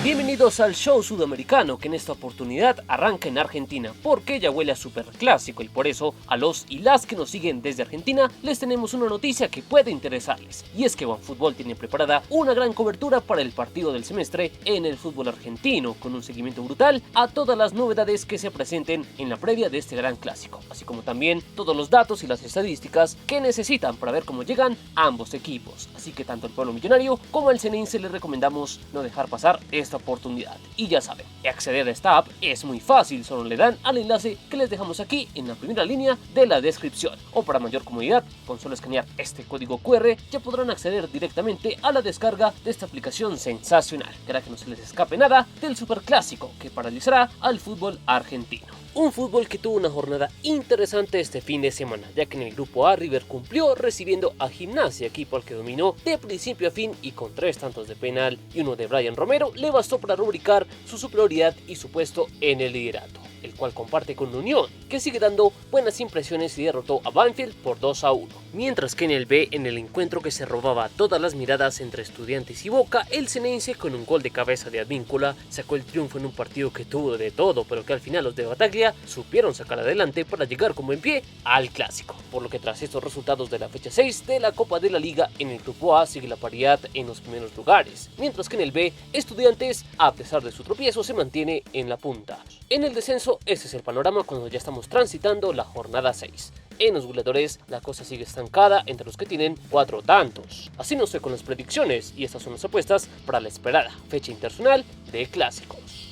Bienvenidos al show sudamericano que en esta oportunidad arranca en Argentina porque ya huele a superclásico y por eso a los y las que nos siguen desde Argentina les tenemos una noticia que puede interesarles y es que OneFootball tiene preparada una gran cobertura para el partido del semestre en el fútbol argentino con un seguimiento brutal a todas las novedades que se presenten en la previa de este gran clásico, así como también todos los datos y las estadísticas que necesitan para ver cómo llegan ambos equipos, así que tanto al pueblo millonario como al Ceneice les recomendamos no dejar pasar esta oportunidad. Y ya saben, acceder a esta app es muy fácil, solo le dan al enlace que les dejamos aquí en la primera línea de la descripción, o para mayor comodidad, con solo escanear este código QR ya podrán acceder directamente a la descarga de esta aplicación sensacional, que hará que no se les escape nada del superclásico que paralizará al fútbol argentino. Un fútbol que tuvo una jornada interesante este fin de semana, ya que en el grupo A River cumplió recibiendo a Gimnasia, equipo al que dominó de principio a fin y con 3 tantos de penal y uno de Brian Romero le bastó para rubricar su superioridad y su puesto en el liderato, el cual comparte con Unión, que sigue dando buenas impresiones y derrotó a Banfield por 2-1. Mientras que en el B, en el encuentro que se robaba todas las miradas entre Estudiantes y Boca, el Ceneice con un gol de cabeza de Advíncula sacó el triunfo en un partido que tuvo de todo, pero que al final los de Bataglia supieron sacar adelante para llegar con buen pie al clásico, por lo que tras estos resultados de la fecha 6 de la Copa de la Liga, en el grupo A sigue la paridad en los primeros lugares, mientras que en el B, Estudiantes, a pesar de su tropiezo, se mantiene en la punta. En el descenso, ese es el panorama cuando ya estamos transitando la jornada 6. En los goleadores, la cosa sigue estancada entre los que tienen 4 tantos. Así nos fue con las predicciones y estas son las apuestas para la esperada fecha internacional de clásicos.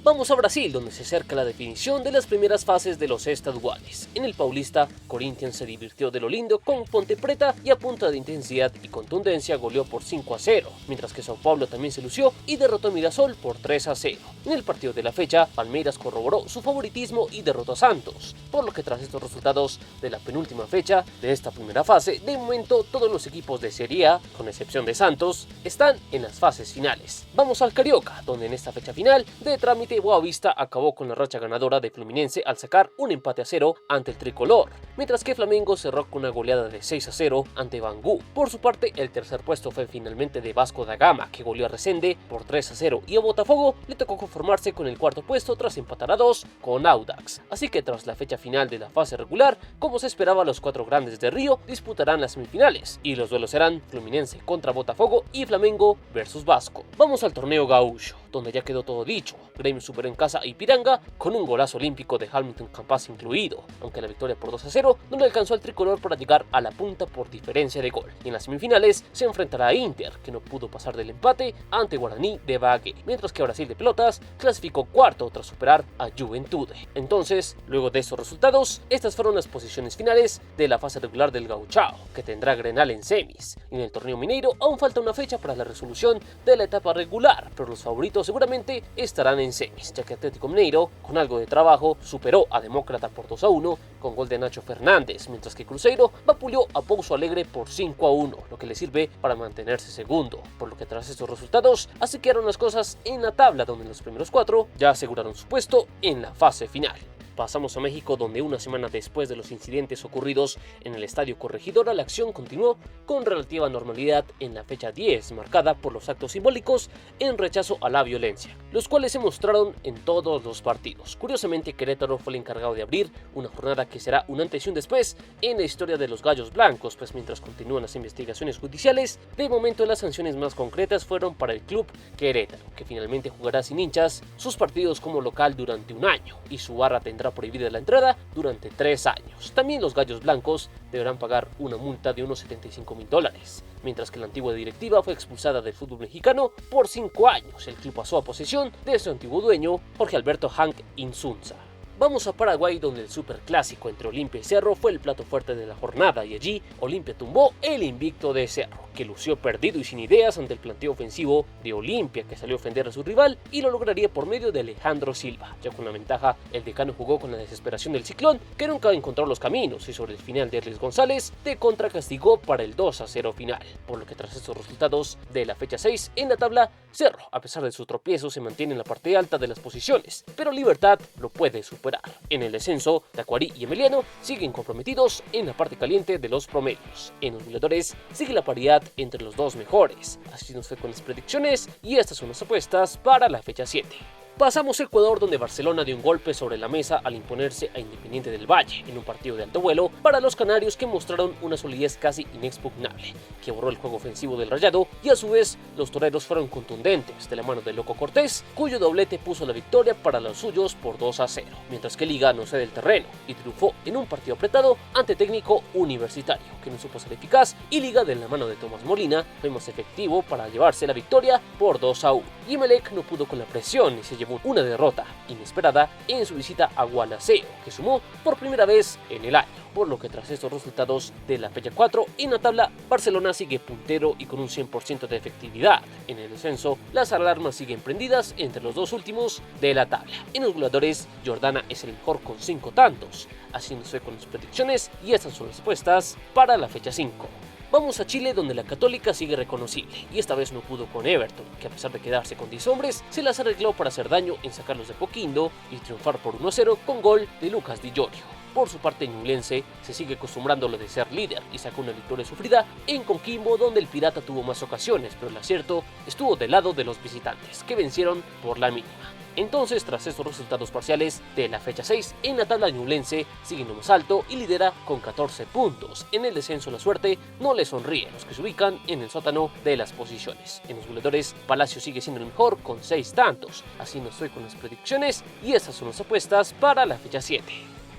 Vamos a Brasil, donde se acerca la definición de las primeras fases de los estaduales. En el Paulista, Corinthians se divirtió de lo lindo con Ponte Preta y a punta de intensidad y contundencia goleó por 5-0, mientras que São Paulo también se lució y derrotó a Mirassol por 3-0. En el partido de la fecha, Palmeiras corroboró su favoritismo y derrotó a Santos, por lo que tras estos resultados de la penúltima fecha de esta primera fase, de momento todos los equipos de Serie A, con excepción de Santos, están en las fases finales. Vamos al Carioca, donde en esta fecha final de trámite Boavista acabó con la racha ganadora de Fluminense al sacar un empate a 0 ante el tricolor, mientras que Flamengo cerró con una goleada de 6-0 ante Bangu. Por su parte, el tercer puesto fue finalmente de Vasco da Gama, que goleó a Resende por 3-0, y a Botafogo le tocó conformarse con el cuarto puesto tras empatar a 2 con Audax. Así que tras la fecha final de la fase regular, como se esperaba, los 4 grandes de Río disputarán las semifinales, y los duelos serán Fluminense contra Botafogo y Flamengo versus Vasco. Vamos al torneo gaúcho, donde ya quedó todo dicho. Gremio superó en casa a Ipiranga con un golazo olímpico de Hamilton Campas incluido, aunque la victoria por 2-0 no le alcanzó al tricolor para llegar a la punta por diferencia de gol. Y en las semifinales se enfrentará a Inter, que no pudo pasar del empate ante Guaraní de Bagué, mientras que Brasil de Pelotas clasificó cuarto tras superar a Juventude. Entonces, luego de estos resultados, estas fueron las posiciones finales de la fase regular del Gauchao, que tendrá Grenal en semis. Y en el torneo mineiro aún falta una fecha para la resolución de la etapa regular, pero los favoritos seguramente estarán en semis, ya que Atlético Mineiro, con algo de trabajo, superó a Demócrata por 2-1 con gol de Nacho Fernández, mientras que Cruzeiro vapuleó a Pouso Alegre por 5-1, lo que le sirve para mantenerse segundo, por lo que tras estos resultados así quedaron las cosas en la tabla, donde los primeros 4 ya aseguraron su puesto en la fase final. Pasamos a México, donde una semana después de los incidentes ocurridos en el Estadio Corregidora, la acción continuó con relativa normalidad en la fecha 10, marcada por los actos simbólicos en rechazo a la violencia, los cuales se mostraron en todos los partidos. Curiosamente, Querétaro fue el encargado de abrir una jornada que será un antes y un después en la historia de los Gallos Blancos, pues mientras continúan las investigaciones judiciales, de momento las sanciones más concretas fueron para el club Querétaro, que finalmente jugará sin hinchas sus partidos como local durante un año, y su barra tendrá prohibida la entrada durante 3 años. También los Gallos Blancos deberán pagar una multa de unos $75,000, mientras que la antigua directiva fue expulsada del fútbol mexicano por 5 años. El club pasó a posesión de su antiguo dueño, Jorge Alberto Hank Insunza. Vamos a Paraguay, donde el superclásico entre Olimpia y Cerro fue el plato fuerte de la jornada, y allí Olimpia tumbó el invicto de Cerro, que lució perdido y sin ideas ante el planteo ofensivo de Olimpia, que salió a ofender a su rival y lo lograría por medio de Alejandro Silva. Ya con la ventaja, el decano jugó con la desesperación del Ciclón, que nunca encontró los caminos, y sobre el final de Erlis González de contra castigó para el 2-0 final, por lo que tras estos resultados de la fecha 6 en la tabla, Cerro, a pesar de su tropiezo, se mantiene en la parte alta de las posiciones, pero Libertad lo puede superar. En el descenso, Tacuarí y Emiliano siguen comprometidos en la parte caliente de los promedios. En los goleadores sigue la paridad rivalidad entre los dos mejores. Así nos fue con las predicciones y estas son las apuestas para la fecha 7. Pasamos a Ecuador, donde Barcelona dio un golpe sobre la mesa al imponerse a Independiente del Valle en un partido de alto vuelo para los canarios, que mostraron una solidez casi inexpugnable, que borró el juego ofensivo del Rayado, y a su vez los toreros fueron contundentes de la mano de Loco Cortés, cuyo doblete puso la victoria para los suyos por 2-0, mientras que Liga no cede el terreno y triunfó en un partido apretado ante Técnico Universitario, que no supo ser eficaz, y Liga de la mano de Tomás Molina fue más efectivo para llevarse la victoria por 2-1. Y Emelec no pudo con la presión y se llevó una derrota inesperada en su visita a Gualaceo, que sumó por primera vez en el año, por lo que tras estos resultados de la fecha 4 en la tabla, Barcelona sigue puntero y con un 100% de efectividad. En el descenso, las alarmas siguen prendidas entre los dos últimos de la tabla. En los goleadores, Jordana es el mejor con 5 tantos, así nos fue con las predicciones y estas son las apuestas para la fecha 5. Vamos a Chile, donde la Católica sigue reconocible, y esta vez no pudo con Everton, que a pesar de quedarse con 10 hombres, se las arregló para hacer daño en sacarlos de Poquindo y triunfar por 1-0 con gol de Lucas Di Giorgio. Por su parte, Ñublense se sigue acostumbrando a lo de ser líder y sacó una victoria sufrida en Coquimbo, donde el Pirata tuvo más ocasiones, pero el acierto estuvo del lado de los visitantes, que vencieron por la mínima. Entonces, tras estos resultados parciales de la fecha 6, en la tabla Ñublense sigue en lo más alto y lidera con 14 puntos. En el descenso, la suerte no le sonríe a los que se ubican en el sótano de las posiciones. En los goleadores, Palacio sigue siendo el mejor con 6 tantos. Así nos fue con las predicciones y estas son las apuestas para la fecha 7.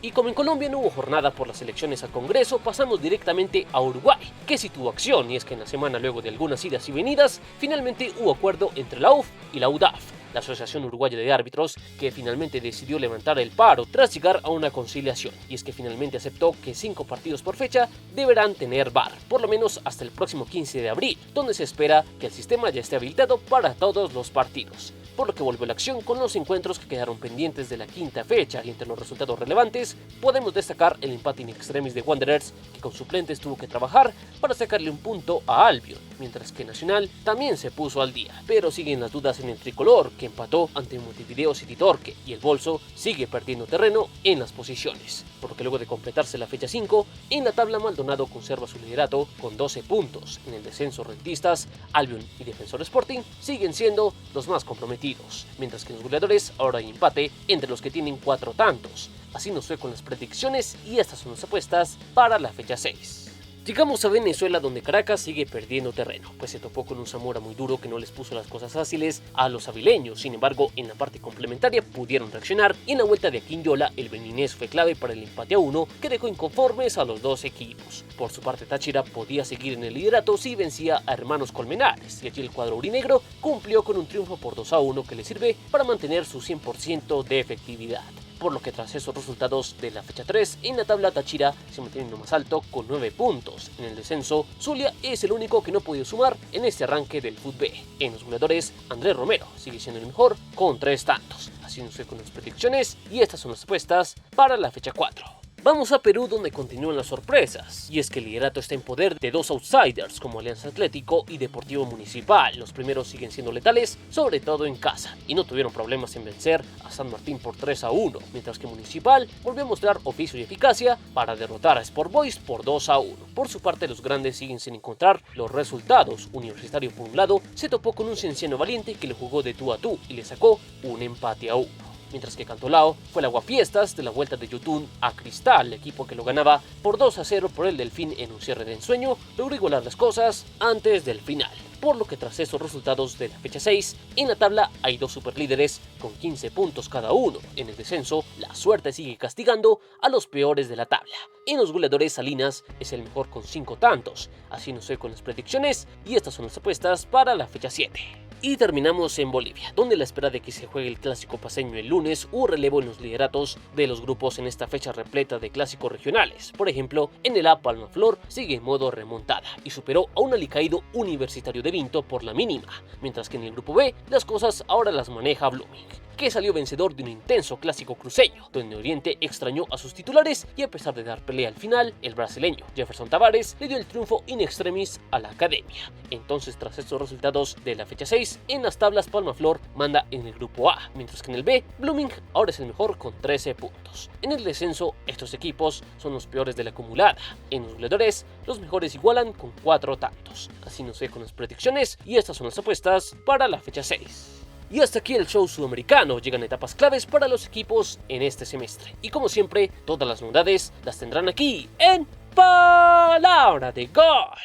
Y como en Colombia no hubo jornada por las elecciones al Congreso, pasamos directamente a Uruguay, que sí tuvo acción, y es que en la semana, luego de algunas idas y venidas, finalmente hubo acuerdo entre la UF y la UDAF, la Asociación Uruguaya de Árbitros, que finalmente decidió levantar el paro tras llegar a una conciliación, y es que finalmente aceptó que 5 partidos por fecha deberán tener VAR, por lo menos hasta el próximo 15 de abril, donde se espera que el sistema ya esté habilitado para todos los partidos, por lo que volvió la acción con los encuentros que quedaron pendientes de la quinta fecha. Y entre los resultados relevantes podemos destacar el empate in extremis de Wanderers, que con suplentes tuvo que trabajar para sacarle un punto a Albion, mientras que Nacional también se puso al día, pero siguen las dudas en el tricolor, que empató ante Montevideo City Torque, y el Bolso sigue perdiendo terreno en las posiciones, por lo que luego de completarse la fecha 5, en la tabla Maldonado conserva su liderato con 12 puntos. En el descenso, Rentistas, Albion y Defensor Sporting siguen siendo los más comprometidos, mientras que en los goleadores ahora hay empate entre los que tienen 4 tantos. Así nos fue con las predicciones y estas son las apuestas para la fecha 6. Llegamos a Venezuela, donde Caracas sigue perdiendo terreno, pues se topó con un Zamora muy duro que no les puso las cosas fáciles a los avileños. Sin embargo, en la parte complementaria pudieron reaccionar y en la vuelta de Aquinyola el beninés fue clave para el empate a 1, que dejó inconformes a los dos equipos. Por su parte, Táchira podía seguir en el liderato si vencía a Hermanos Colmenares, y allí el cuadro aurinegro cumplió con un triunfo por 2-1 que le sirve para mantener su 100% de efectividad. Por lo que tras esos resultados de la fecha 3, en la tabla Táchira se mantiene en lo más alto con 9 puntos. En el descenso, Zulia es el único que no ha podido sumar en este arranque del Fut B. En los goleadores, Andrés Romero sigue siendo el mejor con 3 tantos. Así nos fue con las predicciones y estas son las apuestas para la fecha 4. Vamos a Perú, donde continúan las sorpresas, y es que el liderato está en poder de 2 outsiders como Alianza Atlético y Deportivo Municipal. Los primeros siguen siendo letales, sobre todo en casa, y no tuvieron problemas en vencer a San Martín por 3-1, mientras que Municipal volvió a mostrar oficio y eficacia para derrotar a Sport Boys por 2-1. Por su parte, los grandes siguen sin encontrar los resultados. Universitario, por un lado, se topó con un Cienciano valiente que le jugó de tú a tú y le sacó un empate a 1. Mientras que Cantolao fue el aguafiestas de la vuelta de Yutún a Cristal, equipo que lo ganaba por 2-0 por el Delfín en un cierre de ensueño, logró igualar las cosas antes del final. Por lo que tras esos resultados de la fecha 6, en la tabla hay 2 superlíderes con 15 puntos cada uno. En el descenso, la suerte sigue castigando a los peores de la tabla. En los goleadores, Salinas es el mejor con 5 tantos. Así nos fue con las predicciones y estas son las apuestas para la fecha 7. Y terminamos en Bolivia, donde a la espera de que se juegue el clásico paceño el lunes, hubo relevo en los lideratos de los grupos en esta fecha repleta de clásicos regionales. Por ejemplo, en el A, Palmaflor sigue en modo remontada y superó a un alicaído Universitario de Vinto por la mínima, mientras que en el grupo B las cosas ahora las maneja Blooming, que salió vencedor de un intenso clásico cruceño, donde Oriente extrañó a sus titulares y a pesar de dar pelea al final, el brasileño Jefferson Tavares le dio el triunfo in extremis a la academia. Entonces, tras estos resultados de la fecha 6, goles. En las tablas Palmaflor manda en el grupo A, mientras que en el B, Blooming ahora es el mejor con 13 puntos. En el descenso, estos equipos son los peores de la acumulada. En los goleadores, los mejores igualan con 4 tantos. Así nos ve con las predicciones y estas son las apuestas para la fecha 6. Y hasta aquí el show sudamericano. Llegan etapas claves para los equipos en este semestre. Y como siempre, todas las novedades las tendrán aquí en Palabra de Gol.